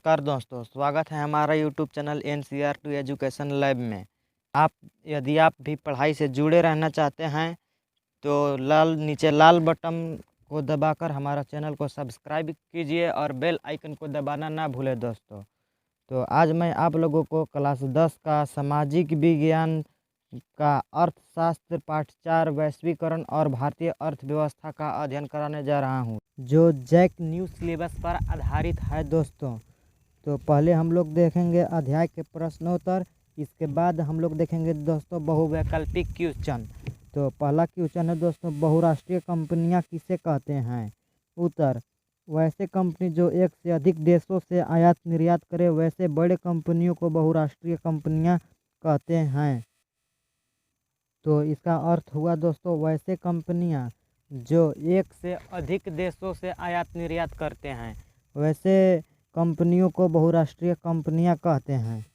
नमस्कार दोस्तों, स्वागत है हमारा YouTube channel NCR2 education lab में। आप यदि आप भी पढ़ाई से जुड़े रहना चाहते हैं तो नीचे लाल बटन को दबाकर हमारा चैनल को सब्सक्राइब कीजिए और बेल आइकन को दबाना ना भूलें दोस्तों। तो आज मैं आप लोगों को क्लास 10 का सामाजिक विज्ञान का अर्थशास्त्र पाठ 4 वैश्वीकरण और भारतीय अर्थव्यवस्था का अध्ययन कराने जा रहा हूँ, जो जैक न्यू सिलेबस पर आधारित है दोस्तों। तो पहले हम लोग देखेंगे अध्याय के प्रश्नोत्तर, इसके बाद हम लोग देखेंगे दोस्तों बहुवैकल्पिक क्वेश्चन। तो पहला क्वेश्चन है दोस्तों, बहुराष्ट्रीय कंपनियां किसे कहते हैं? उत्तर, वैसे कंपनी जो एक से अधिक देशों से आयात निर्यात करे वैसे बड़े कंपनियों को बहुराष्ट्रीय कंपनियां कहते हैं। तो इसका अर्थ हुआ दोस्तों, वैसे कंपनियां जो एक से अधिक देशों से आयात निर्यात करते हैं वैसे कंपनियों को बहुराष्ट्रीय कंपनियां कहते हैं।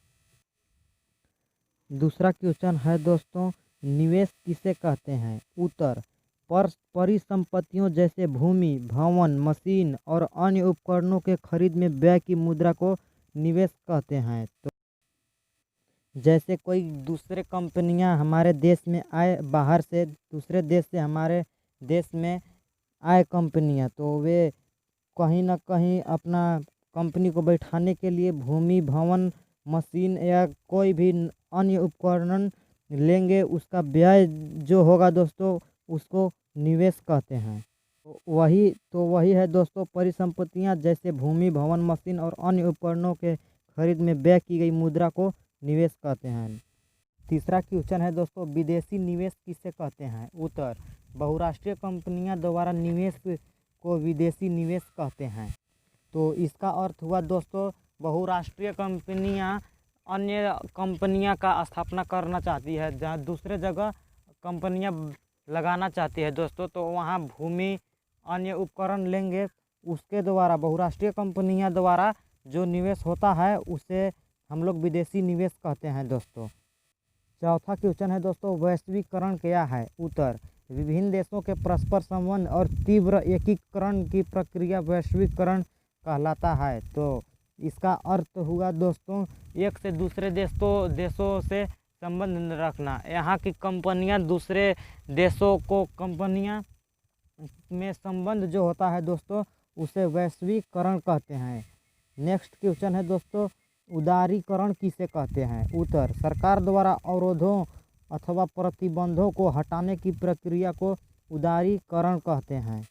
दूसरा क्वेश्चन है दोस्तों, निवेश किसे कहते हैं? उत्तर, परिसंपत्तियों जैसे भूमि, भवन, मशीन और अन्य उपकरणों के खरीद में व्यय की मुद्रा को निवेश कहते हैं। तो जैसे कोई दूसरे कंपनियां हमारे देश में आए, बाहर से दूसरे देश से हमारे देश में आए कंपनियां, तो वे कहीं ना कहीं अपना कंपनी को बैठाने के लिए भूमि, भवन, मशीन या कोई भी अन्य उपकरण लेंगे, उसका व्यय जो होगा दोस्तों उसको निवेश कहते हैं। तो वही है दोस्तों, परिसंपत्तियां जैसे भूमि, भवन, मशीन और अन्य उपकरणों के खरीद में व्यय की गई मुद्रा को निवेश कहते हैं। तीसरा क्वेश्चन है दोस्तों, विदेशी निवेश किसे कहते हैं? उत्तर, बहुराष्ट्रीय कंपनियां द्वारा निवेश को विदेशी निवेश कहते हैं। तो इसका अर्थ हुआ दोस्तों, बहुराष्ट्रीय कंपनियां अन्य कंपनियां का स्थापना करना चाहती है, जहाँ दूसरे जगह कंपनियां लगाना चाहती है दोस्तों, तो वहाँ भूमि, अन्य उपकरण लेंगे, उसके द्वारा बहुराष्ट्रीय कंपनियां द्वारा जो निवेश होता है उसे हम लोग विदेशी निवेश कहते हैं दोस्तों। चौथा क्वेश्चन है दोस्तों, वैश्वीकरण क्या है? उत्तर, विभिन्न देशों के परस्पर संबंध और तीव्र एकीकरण की प्रक्रिया वैश्वीकरण कहलाता है। तो इसका अर्थ हुआ दोस्तों, एक से दूसरे देशों से संबंध रखना। यहाँ की कंपनियाँ दूसरे देशों को कंपनियाँ में संबंध जो होता है दोस्तों उसे वैश्वीकरण कहते हैं। नेक्स्ट क्वेश्चन है दोस्तों, उदारीकरण किसे कहते हैं? उत्तर, सरकार द्वारा अवरोधों अथवा प्रतिबंधों को हटाने की प्रक्रिया को उदारीकरण कहते हैं।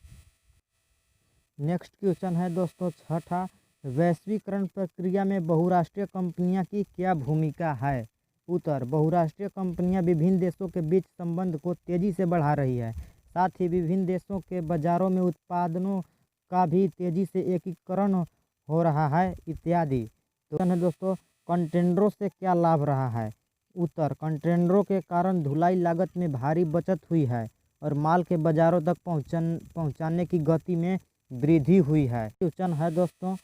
नेक्स्ट क्वेश्चन है दोस्तों छठा, वैश्वीकरण प्रक्रिया में बहुराष्ट्रीय कंपनियां की क्या भूमिका है? उत्तर, बहुराष्ट्रीय कंपनियां विभिन्न देशों के बीच संबंध को तेजी से बढ़ा रही है, साथ ही विभिन्न देशों के बाजारों में उत्पादनों का भी तेजी से एकीकरण हो रहा है इत्यादि। तो दोस्तों, कंटेनरों से क्या लाभ रहा है? उत्तर, कंटेनरों के कारण ढुलाई लागत में भारी बचत हुई है और माल के बाजारों तक पहुंचाने की गति में वृद्धि हुई है। क्वेश्चन है दोस्तों,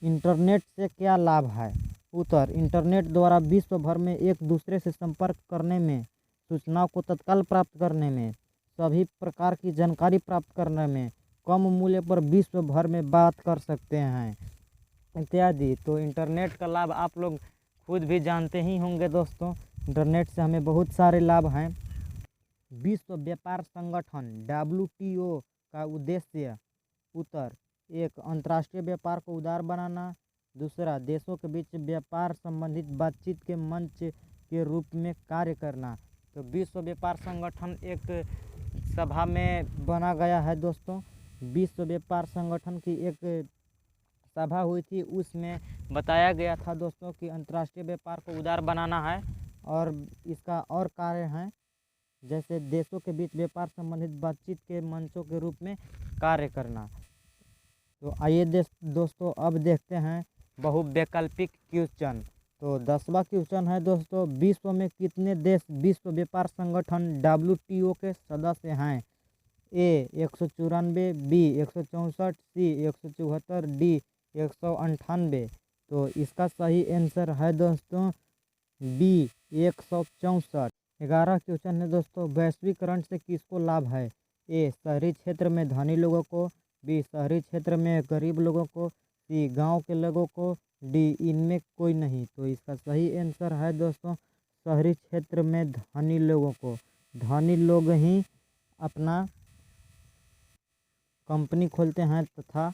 इंटरनेट से क्या लाभ है? उत्तर, इंटरनेट द्वारा विश्व भर में एक दूसरे से संपर्क करने में, सूचनाओं को तत्काल प्राप्त करने में, सभी प्रकार की जानकारी प्राप्त करने में, कम मूल्य पर विश्व भर में बात कर सकते हैं इत्यादि। तो इंटरनेट का लाभ आप लोग खुद भी जानते ही होंगे दोस्तों, इंटरनेट से हमें बहुत सारे लाभ हैं। विश्व व्यापार संगठन WTO का उद्देश्य? उत्तर, एक, अंतर्राष्ट्रीय व्यापार को उदार बनाना। दूसरा, देशों के बीच व्यापार संबंधित बातचीत के मंच के रूप में कार्य करना। तो विश्व व्यापार संगठन एक सभा में बना गया है दोस्तों। विश्व व्यापार संगठन की एक सभा हुई थी, उसमें बताया गया था दोस्तों कि अंतर्राष्ट्रीय व्यापार को उदार बनाना है और इसका और कार्य हैं, जैसे देशों के बीच व्यापार संबंधित बातचीत के मंचों के रूप में कार्य करना। तो आइए दोस्तों अब देखते हैं बहुवैकल्पिक क्वेश्चन। तो 10वां क्वेश्चन है दोस्तों, विश्व में कितने देश विश्व व्यापार संगठन WTO के सदस्य हैं? A 194, B 164, C 174, D 198। तो इसका सही आंसर है दोस्तों B 164। 11 क्वेश्चन है दोस्तों, वैश्वीकरण से किसको लाभ है? A शहरी क्षेत्र में धनी लोगों को, B शहरी क्षेत्र में गरीब लोगों को, C गांव के लोगों को, डी इनमें कोई नहीं। तो इसका सही आंसर है दोस्तों शहरी क्षेत्र में धनी लोगों को। धनी लोग ही अपना कंपनी खोलते हैं तथा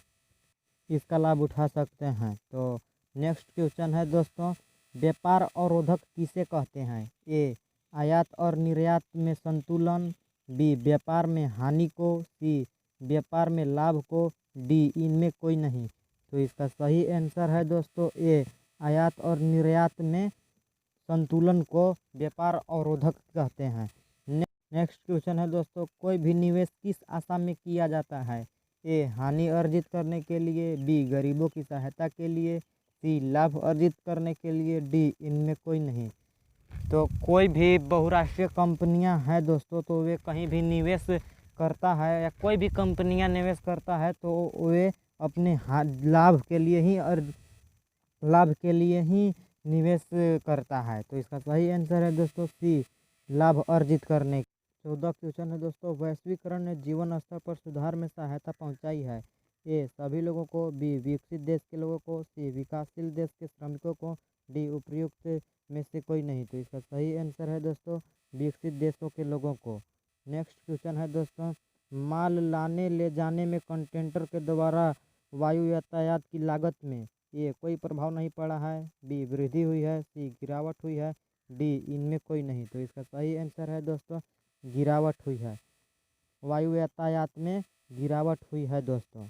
इसका लाभ उठा सकते हैं। तो नेक्स्ट क्वेश्चन है दोस्तों, व्यापार अवरोधक किसे कहते हैं? ए आयात और निर्यात में संतुलन, बी व्यापार में हानि को, सी व्यापार में लाभ को, डी इनमें कोई नहीं। तो इसका सही आंसर है दोस्तों ए आयात और निर्यात में संतुलन को व्यापार अवरोधक कहते हैं। नेक्स्ट क्वेश्चन है दोस्तों, कोई भी निवेश किस आशा में किया जाता है? ए हानि अर्जित करने के लिए, बी गरीबों की सहायता के लिए, सी लाभ अर्जित करने के लिए, डी इनमें कोई नहीं। तो कोई भी बहुराष्ट्रीय कंपनियां हैं दोस्तों, तो वे कहीं भी निवेश करता है या कोई भी कंपनियां निवेश करता है तो वे अपने लाभ के लिए ही निवेश करता है। तो इसका सही आंसर है दोस्तों सी लाभ अर्जित करने। 14 क्वेश्चन है दोस्तों, वैश्वीकरण ने जीवन स्तर पर सुधार में सहायता पहुंचाई है? ए सभी लोगों को, बी विकसित देश के लोगों को, सी विकासशील देश के श्रमिकों को, डी उपयुक्त में से कोई नहीं। तो इसका सही आंसर है दोस्तों विकसित देशों के लोगों को। नेक्स्ट क्वेश्चन है दोस्तों, माल लाने ले जाने में कंटेनर के द्वारा वायु यातायात की लागत में ये कोई प्रभाव नहीं पड़ा है, बी वृद्धि हुई है, सी गिरावट हुई है, डी इनमें कोई नहीं। तो इसका सही आंसर है दोस्तों गिरावट हुई है, वायु यातायात में गिरावट हुई है दोस्तों।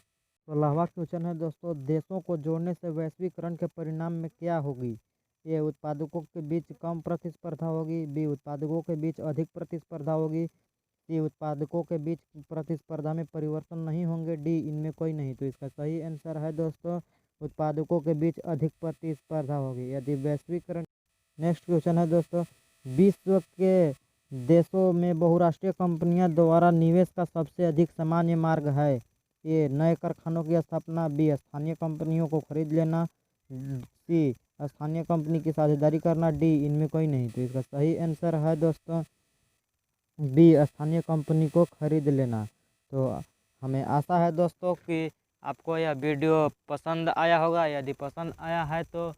16वां क्वेश्चन है दोस्तों, देशों को जोड़ने से वैश्वीकरण के परिणाम में क्या होगी? ए उत्पादकों के बीच कम प्रतिस्पर्धा होगी, बी उत्पादकों के बीच अधिक प्रतिस्पर्धा होगी, सी उत्पादकों के बीच प्रतिस्पर्धा में परिवर्तन नहीं होंगे, डी इनमें कोई नहीं। तो इसका सही आंसर है दोस्तों उत्पादकों के बीच अधिक प्रतिस्पर्धा होगी यदि वैश्वीकरण। नेक्स्ट क्वेश्चन है दोस्तों, विश्व के देशों में बहुराष्ट्रीय कंपनियों द्वारा निवेश का सबसे अधिक सामान्य मार्ग है? ए नए कारखानों की स्थापना, बी स्थानीय कंपनियों को खरीद लेना, सी स्थानीय कंपनी की साझेदारी करना, डी इनमें कोई नहीं। तो इसका सही आंसर है दोस्तों बी स्थानीय कंपनी को खरीद लेना। तो हमें आशा है दोस्तों कि आपको यह वीडियो पसंद आया होगा। यदि पसंद आया है तो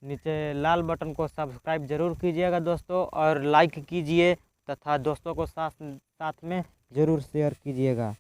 नीचे लाल बटन को सब्सक्राइब जरूर कीजिएगा दोस्तों, और लाइक कीजिए तथा दोस्तों को साथ में ज़रूर शेयर कीजिएगा।